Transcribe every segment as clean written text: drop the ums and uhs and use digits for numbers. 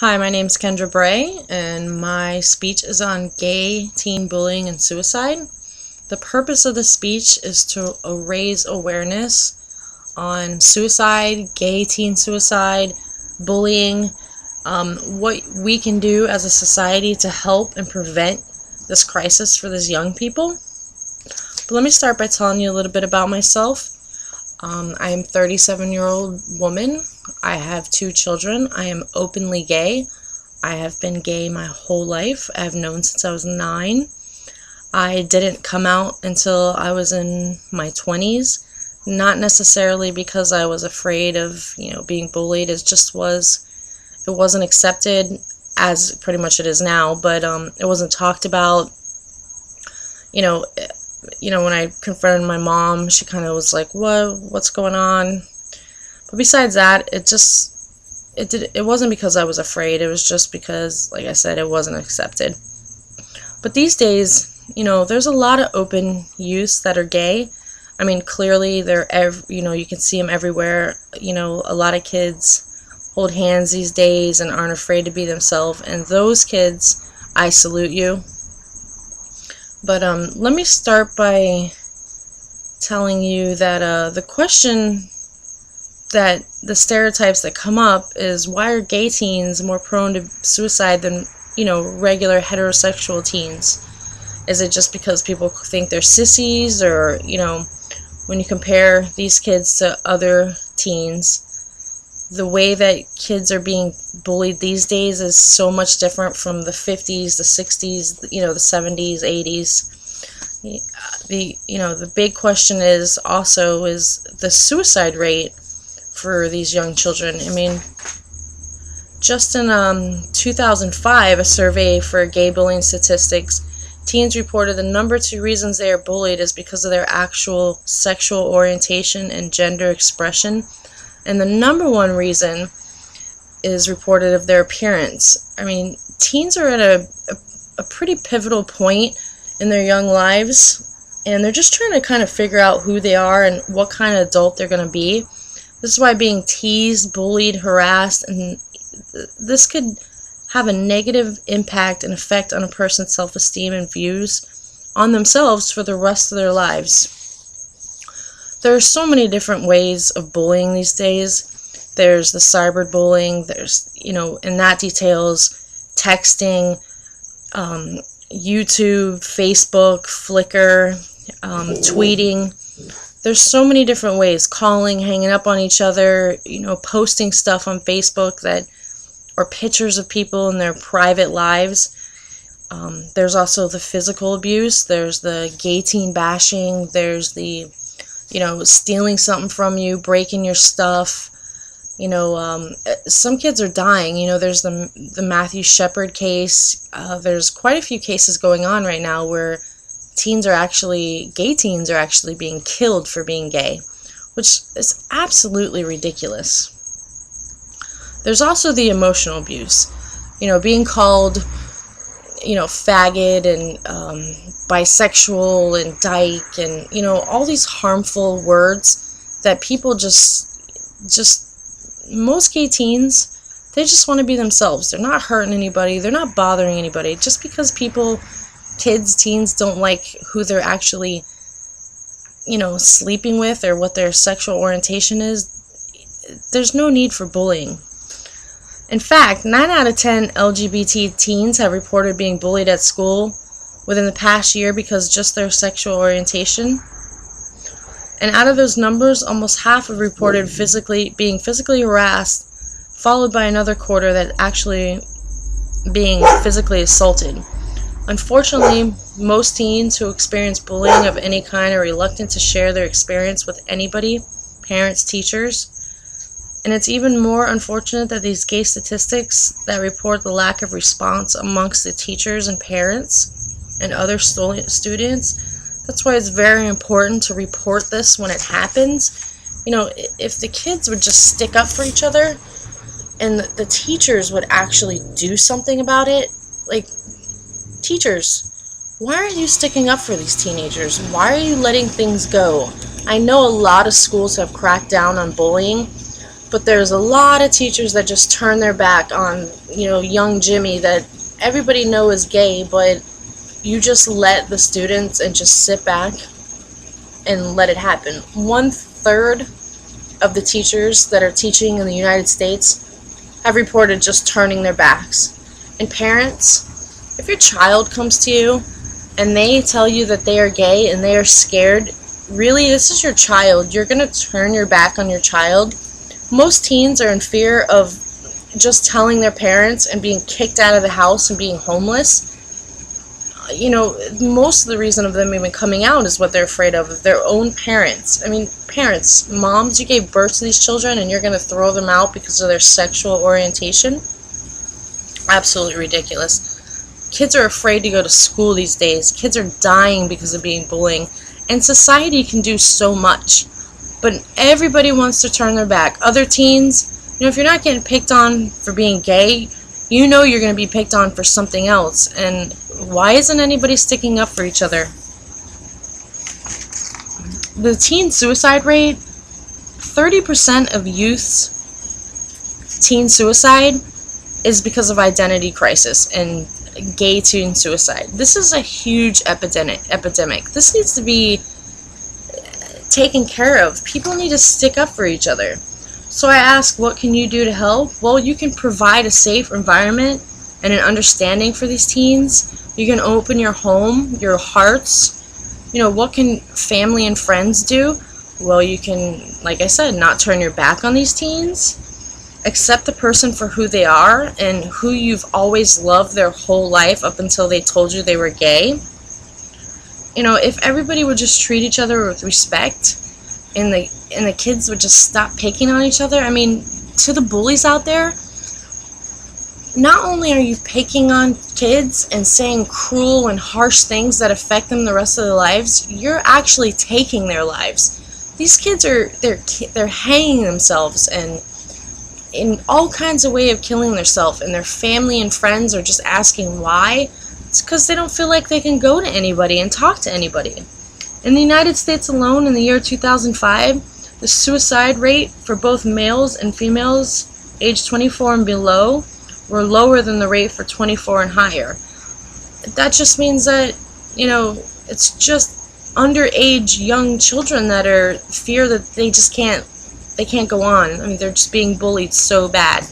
Hi, my name's Kendra Bray, and my speech is on gay teen bullying and suicide. The purpose of the speech is to raise awareness on suicide, gay teen suicide, bullying, what we can do as a society to help and prevent this crisis for these young people. But let me start by telling you a little bit about myself. I am a 37-year-old woman. I have 2 children. I am openly gay. I have been gay my whole life. I have known since I was 9. I didn't come out until I was in my 20s. Not necessarily because I was afraid of, being bullied. It wasn't accepted as pretty much it is now, but it wasn't talked about. When I confronted my mom, she kind of was like, what's going on? But besides that, it wasn't because I was afraid. It was just because, like I said, it wasn't accepted. But these days, there's a lot of open youths that are gay. I mean, clearly you can see them everywhere. A lot of kids hold hands these days and aren't afraid to be themselves. And those kids, I salute you. But let me start by telling you that the question that the stereotypes that come up is, why are gay teens more prone to suicide than, regular heterosexual teens? Is it just because people think they're sissies, or, when you compare these kids to other teens, the way that kids are being bullied these days is so much different from the 50s, the 60s, the 70s, 80s. The big question is the suicide rate for these young children. I mean, just in 2005, a survey for gay bullying statistics, teens reported the number 2 reasons they are bullied is because of their actual sexual orientation and gender expression. And the number 1 reason is reported of their appearance. I mean, teens are at a pretty pivotal point in their young lives, and they're just trying to kind of figure out who they are and what kind of adult they're going to be. This is why being teased, bullied, harassed, and this could have a negative impact and effect on a person's self-esteem and views on themselves for the rest of their lives. There are so many different ways of bullying these days. There's the cyberbullying. There's, and that details texting, YouTube, Facebook, Flickr, tweeting. There's so many different ways. Calling, hanging up on each other, posting stuff on Facebook or pictures of people in their private lives. There's also the physical abuse. There's the gay teen bashing. There's the stealing something from you, breaking your stuff. Some kids are dying. There's the Matthew Shepard case. There's quite a few cases going on right now where gay teens are actually being killed for being gay, which is absolutely ridiculous. There's also the emotional abuse. Being called, faggot and bisexual and dyke and, all these harmful words that people most gay teens, they just want to be themselves. They're not hurting anybody. They're not bothering anybody. Just because teens don't like who they're actually, sleeping with or what their sexual orientation is, there's no need for bullying. In fact, 9 out of 10 LGBT teens have reported being bullied at school within the past year because just their sexual orientation. And out of those numbers, almost half have reported being physically harassed, followed by another quarter that actually being physically assaulted. Unfortunately, most teens who experience bullying of any kind are reluctant to share their experience with anybody, parents, teachers. And it's even more unfortunate that these gay statistics that report the lack of response amongst the teachers and parents and other students. That's why it's very important to report this when it happens. If the kids would just stick up for each other and the teachers would actually do something about it, like, teachers, why aren't you sticking up for these teenagers? Why are you letting things go? I know a lot of schools have cracked down on bullying, But there's a lot of teachers that just turn their back on, young Jimmy that everybody knows is gay, but you just let the students and just sit back and let it happen. 1/3 of the teachers that are teaching in the United States have reported just turning their backs. And parents, if your child comes to you and they tell you that they are gay and they are scared, really, this is your child. You're going to turn your back on your child. Most teens are in fear of just telling their parents and being kicked out of the house and being homeless. Most of the reason of them even coming out is what they're afraid of their own parents. I mean, parents, moms, you gave birth to these children and you're going to throw them out because of their sexual orientation? Absolutely ridiculous. Kids are afraid to go to school these days. Kids are dying because of being bullied. And society can do so much. But everybody wants to turn their back. Other teens, if you're not getting picked on for being gay, you're going to be picked on for something else. And why isn't anybody sticking up for each other? The teen suicide rate, 30% of youth's teen suicide is because of identity crisis and gay teen suicide. This is a huge epidemic. This needs to be taken care of. People need to stick up for each other. So I ask, what can you do to help? Well, you can provide a safe environment and an understanding for these teens. You can open your home, your hearts. What can family and friends do? Well, you can, like I said, not turn your back on these teens. Accept the person for who they are and who you've always loved their whole life up until they told you they were gay. If everybody would just treat each other with respect and the kids would just stop picking on each other. I mean, to the bullies out there, not only are you picking on kids and saying cruel and harsh things that affect them the rest of their lives, you're actually taking their lives. These kids they're hanging themselves and in all kinds of way of killing themselves, and their family and friends are just asking why. It's because they don't feel like they can go to anybody and talk to anybody. In the United States alone, in the year 2005, the suicide rate for both males and females aged 24 and below were lower than the rate for 24 and higher. That just means that, it's just underage young children that are fear that they can't go on. I mean, they're just being bullied so bad.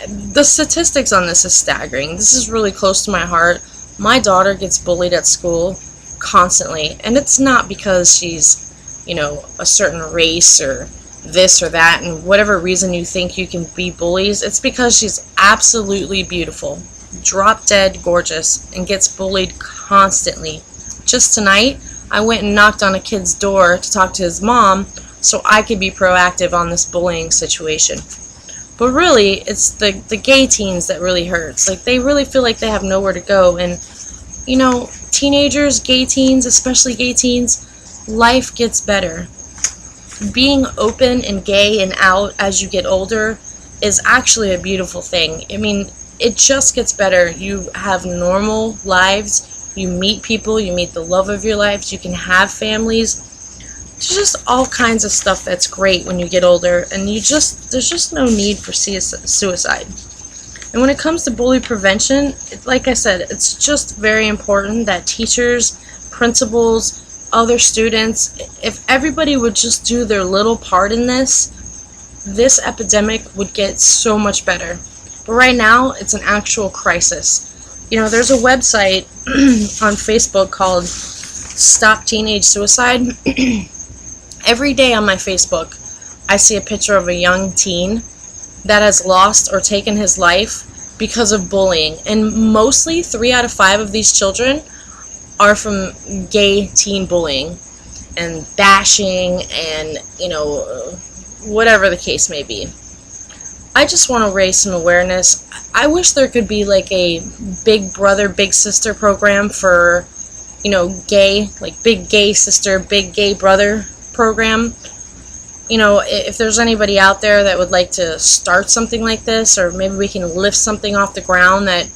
The statistics on this is staggering. This is really close to my heart. My daughter gets bullied at school constantly, and it's not because she's, a certain race or this or that, and whatever reason you think you can be bullies, it's because she's absolutely beautiful, drop dead gorgeous, and gets bullied constantly. Just tonight, I went and knocked on a kid's door to talk to his mom so I could be proactive on this bullying situation. But really, it's the gay teens that really hurts. Like, they really feel like they have nowhere to go. And, teenagers, gay teens, especially gay teens, life gets better. Being open and gay and out as you get older is actually a beautiful thing. I mean, it just gets better. You have normal lives. You meet people. You meet the love of your lives. You can have families. There's just all kinds of stuff that's great when you get older, and there's just no need for suicide. And when it comes to bully prevention, like I said, it's just very important that teachers, principals, other students, if everybody would just do their little part in this epidemic would get so much better. But right now, it's an actual crisis. There's a website on Facebook called Stop Teenage Suicide. Every day on my Facebook, I see a picture of a young teen that has lost or taken his life because of bullying. And mostly 3 out of 5 of these children are from gay teen bullying and bashing and, whatever the case may be. I just want to raise some awareness. I wish there could be like a big brother, big sister program for, gay, like big gay sister, big gay brother program. If there's anybody out there that would like to start something like this, or maybe we can lift something off the ground that,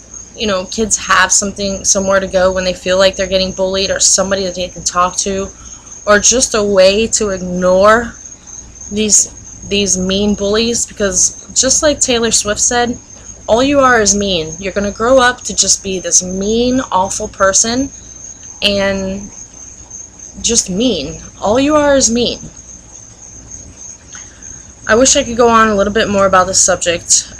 kids have somewhere to go when they feel like they're getting bullied, or somebody that they can talk to, or just a way to ignore these mean bullies, because just like Taylor Swift said, all you are is mean. You're going to grow up to just be this mean, awful person, and just mean. All you are is mean. I wish I could go on a little bit more about this subject.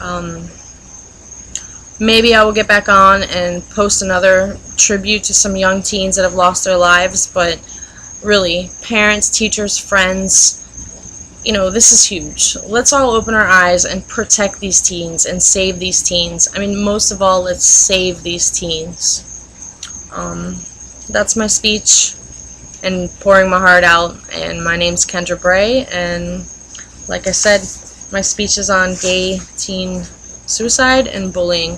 Maybe I will get back on and post another tribute to some young teens that have lost their lives, but really, parents, teachers, friends, this is huge. Let's all open our eyes and protect these teens and save these teens. I mean, most of all, let's save these teens. That's my speech and pouring my heart out, and my name's Kendra Bray, and like I said, my speech is on gay teen suicide and bullying.